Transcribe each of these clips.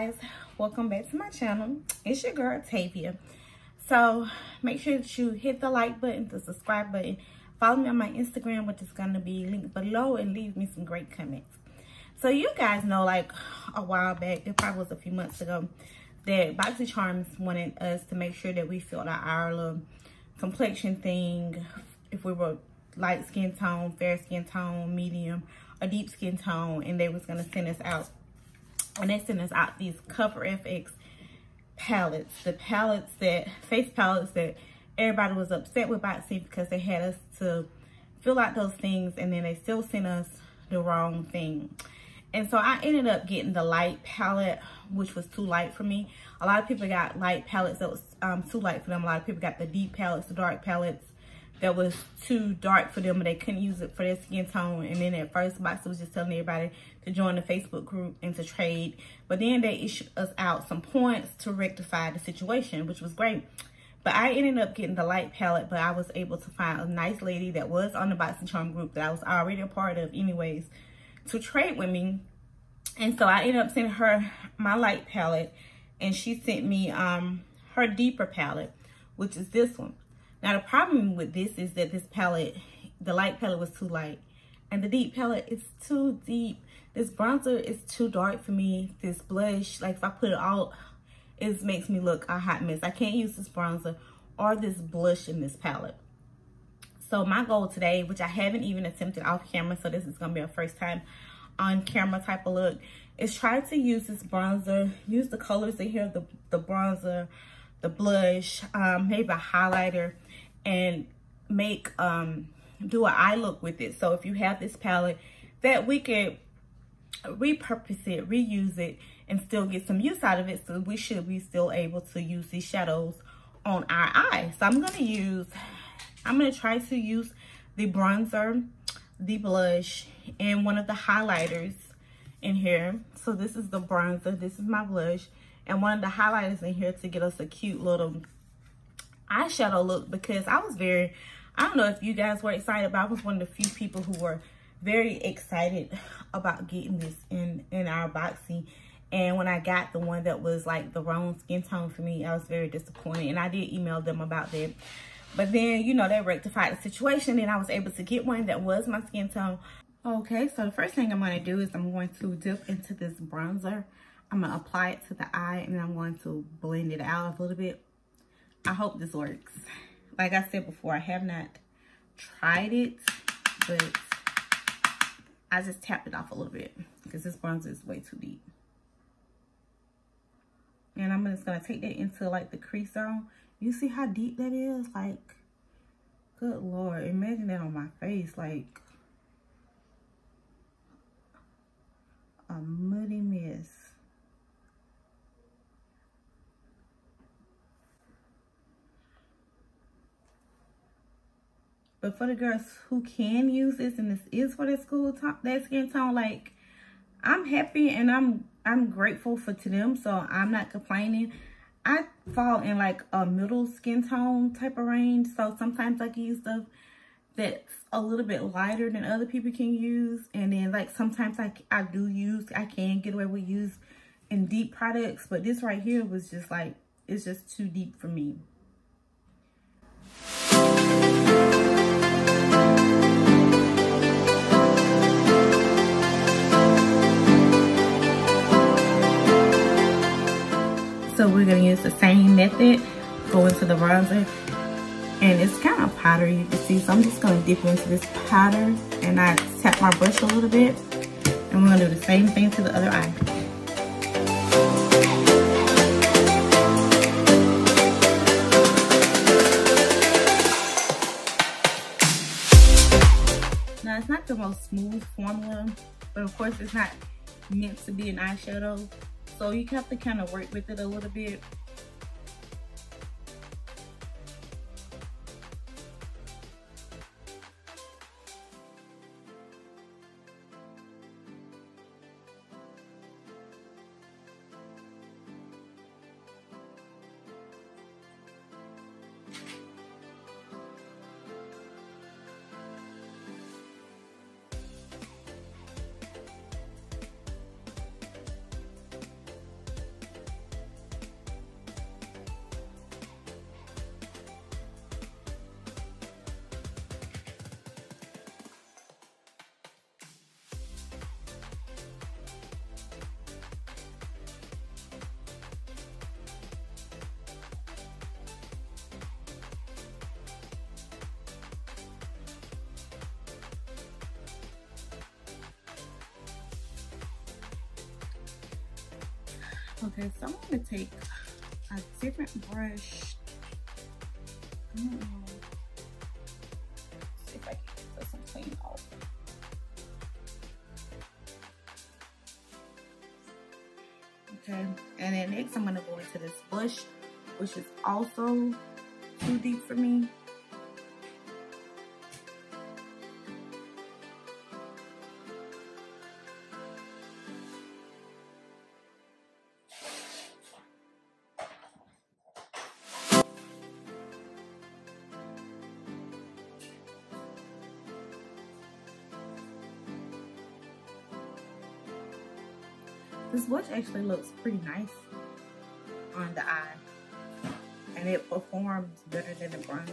guys, welcome back to my channel. It's your girl Tavia. So make sure that you hit the like button, the subscribe button, follow me on my Instagram, which is going to be linked below, and leave me some great comments. So you guys know, like a while back, it probably was a few months ago, that BoxyCharms wanted us to make sure that we filled out our little complexion thing, if we were light skin tone, fair skin tone, medium, or deep skin tone, and they was going to send us out. And they sent us out these Cover FX palettes, the palettes that, face palettes that everybody was upset with Boxy because they had us to fill out those things, and then they still sent us the wrong thing. And so I ended up getting the light palette, which was too light for me. A lot of people got light palettes that was too light for them. A lot of people got the deep palettes, the dark palettes that was too dark for them, but they couldn't use it for their skin tone. And then at first, Boxy was just telling everybody to join the Facebook group and to trade. But then they issued us out some points to rectify the situation, which was great. But I ended up getting the light palette, but I was able to find a nice lady that was on the BoxyCharm group that I was already a part of anyways to trade with me. And so I ended up sending her my light palette, and she sent me her deeper palette, which is this one. Now, the problem with this is that this palette, the light palette was too light, and the deep palette is too deep. This bronzer is too dark for me. This blush, like if I put it all, it makes me look a hot mess. I can't use this bronzer or this blush in this palette. So my goal today, which I haven't even attempted off camera, so this is gonna be a first time on camera type of look, is try to use this bronzer, use the colors in here, the bronzer, the blush, maybe a highlighter, and make do an eye look with it. So if you have this palette, that we could repurpose it, reuse it, and still get some use out of it. So we should be still able to use these shadows on our eyes. So I'm gonna try to use the bronzer, the blush, and one of the highlighters in here. So this is the bronzer, this is my blush, and one of the highlighters in here to get us a cute little eyeshadow look, because I don't know if you guys were excited, but I was one of the few people who were very excited about getting this in our Boxy. And when I got the one that was like the wrong skin tone for me, I was very disappointed, and I did email them about that. But then, you know, they rectified the situation, and I was able to get one that was my skin tone. Okay, so the first thing I'm going to do is I'm going to dip into this bronzer. I'm going to apply it to the eye, and then I'm going to blend it out a little bit. I hope this works. Like I said before, I have not tried it, but I just tapped it off a little bit because this bronzer is way too deep. And I'm just going to take that into like the crease zone. You see how deep that is? Like, good Lord, imagine that on my face, like a muddy mess. But for the girls who can use this, and this is for that skin tone, like, I'm happy and I'm grateful to them, so I'm not complaining. I fall in like a middle skin tone type of range, so sometimes I can use stuff that's a little bit lighter than other people can use, and then like sometimes I can get away with use in deep products, but this right here was just like, it's just too deep for me. So we're going to use the same method, go into the bronzer, and it's kind of powdery, you can see. So I'm just going to dip into this powder, and I tap my brush a little bit, and we're going to do the same thing to the other eye. Now, it's not the most smooth formula, but of course it's not meant to be an eyeshadow. So you have to kind of work with it a little bit. Okay, so I'm gonna take a different brush. I don't know. Let's see if I can get this one clean off. Okay, and then next I'm gonna go into this blush, which is also too deep for me. This blush actually looks pretty nice on the eye, and it performs better than the bronzer.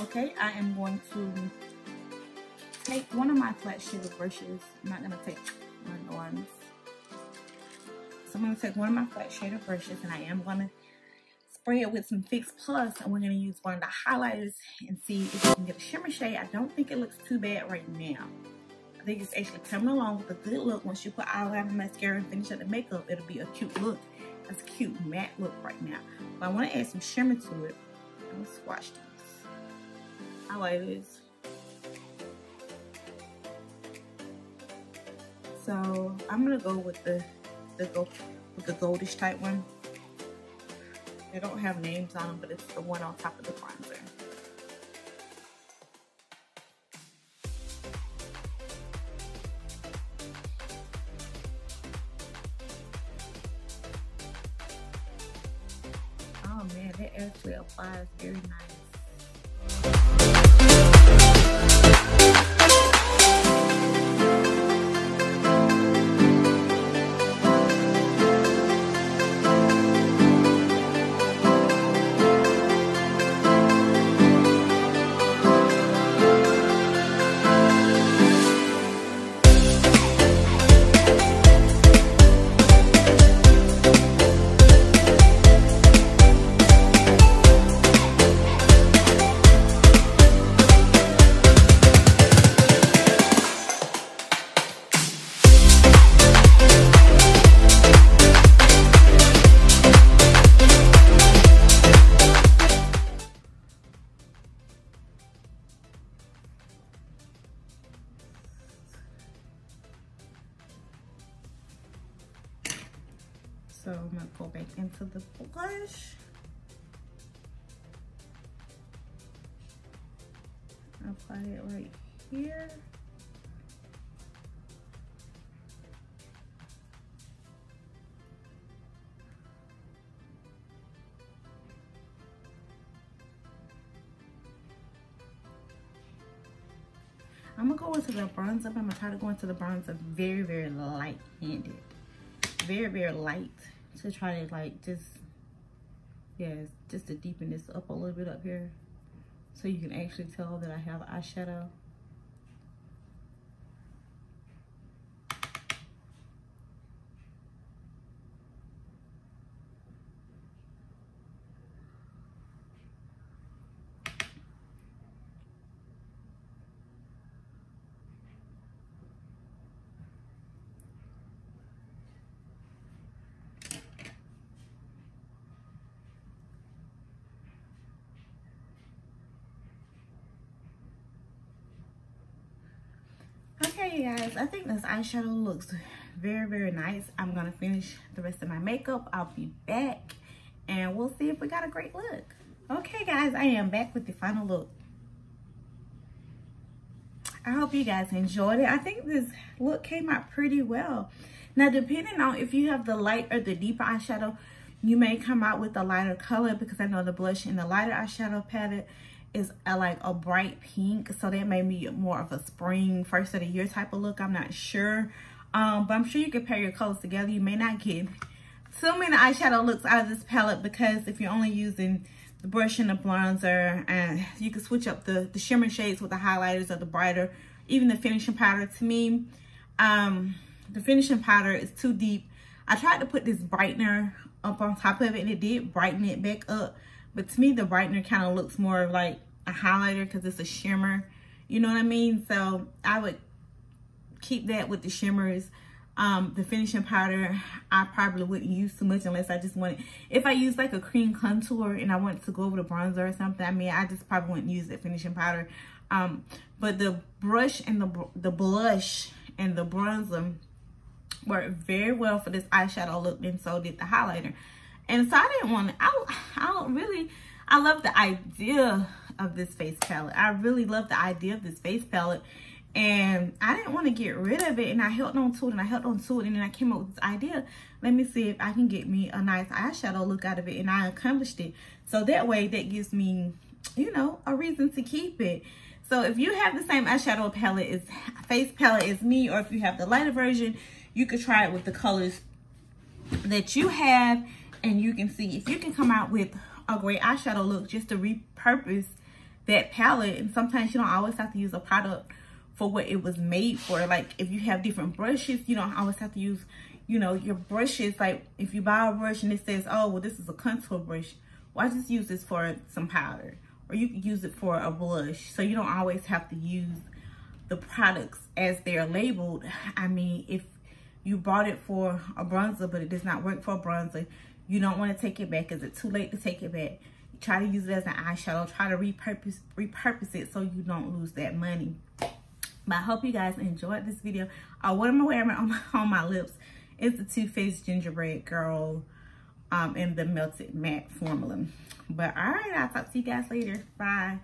Okay, I am going to take one of my flat shader brushes. I'm not going to take one of the ones. So I'm going to take one of my flat shader brushes, and I am going to spray it with some Fix Plus, and we're going to use one of the highlighters and see if we can get a shimmer shade. I don't think it looks too bad right now. I think it's actually coming along with a good look. Once you put eyeliner, mascara, and finish up the makeup, it'll be a cute look. That's a cute matte look right now. But I want to add some shimmer to it. Let's swatch these highlighters. So I'm gonna go with the goldish type one. They don't have names on them, but it's the one on top of the bronzer. Oh man, that actually applies very nice. So I'm gonna go back into the blush. Apply it right here. I'm gonna go into the bronzer. I'm gonna try to go into the bronzer very, very light-handed. Very, very light, to try to like just to deepen this up a little bit up here. so you can actually tell that I have eyeshadow. Okay, you guys, I think this eyeshadow looks very, very nice. I'm gonna finish the rest of my makeup. I'll be back and we'll see if we got a great look. Okay, guys, I am back with the final look. I hope you guys enjoyed it. I think this look came out pretty well. Now, depending on if you have the light or the deeper eyeshadow, you may come out with a lighter color, because I know the blush in the lighter eyeshadow palette is like a bright pink, so that may be more of a spring, first of the year type of look. I'm not sure, but I'm sure you can pair your colors together. You may not get so many eyeshadow looks out of this palette, because if you're only using the brush and the bronzer, and you can switch up the shimmer shades with the highlighters or the brighter, even the finishing powder. To me, the finishing powder is too deep. I tried to put this brightener up on top of it and it did brighten it back up. But to me, the brightener kind of looks more like a highlighter because it's a shimmer. You know what I mean? So I would keep that with the shimmers. The finishing powder, I probably wouldn't use too much unless I just wanted, if I use like a cream contour and I wanted to go over the bronzer or something, I mean, I just probably wouldn't use that finishing powder. But the brush and the blush and the bronzer worked very well for this eyeshadow look, and so did the highlighter. And so I didn't want to, I love the idea of this face palette. I really love the idea of this face palette. And I didn't want to get rid of it. And I held on to it and I held on to it. And then I came up with this idea. Let me see if I can get me a nice eyeshadow look out of it. And I accomplished it. So that way, that gives me, you know, a reason to keep it. So if you have the same eyeshadow palette face palette as me, or if you have the lighter version, you could try it with the colors that you have. And you can see if you can come out with a great eyeshadow look just to repurpose that palette. And sometimes you don't always have to use a product for what it was made for. Like if you have different brushes, you don't always have to use, you know, your brushes. Like if you buy a brush and it says, oh, well, this is a contour brush, well, I just use this for some powder, or you could use it for a blush. So you don't always have to use the products as they're labeled. I mean, if you bought it for a bronzer but it does not work for a bronzer, you don't want to take it back. Is it too late to take it back? Try to use it as an eyeshadow. Try to repurpose it so you don't lose that money. But I hope you guys enjoyed this video. What am I wearing on my lips is the Too Faced Gingerbread Girl in the Melted Matte Formula. But all right, I'll talk to you guys later. Bye.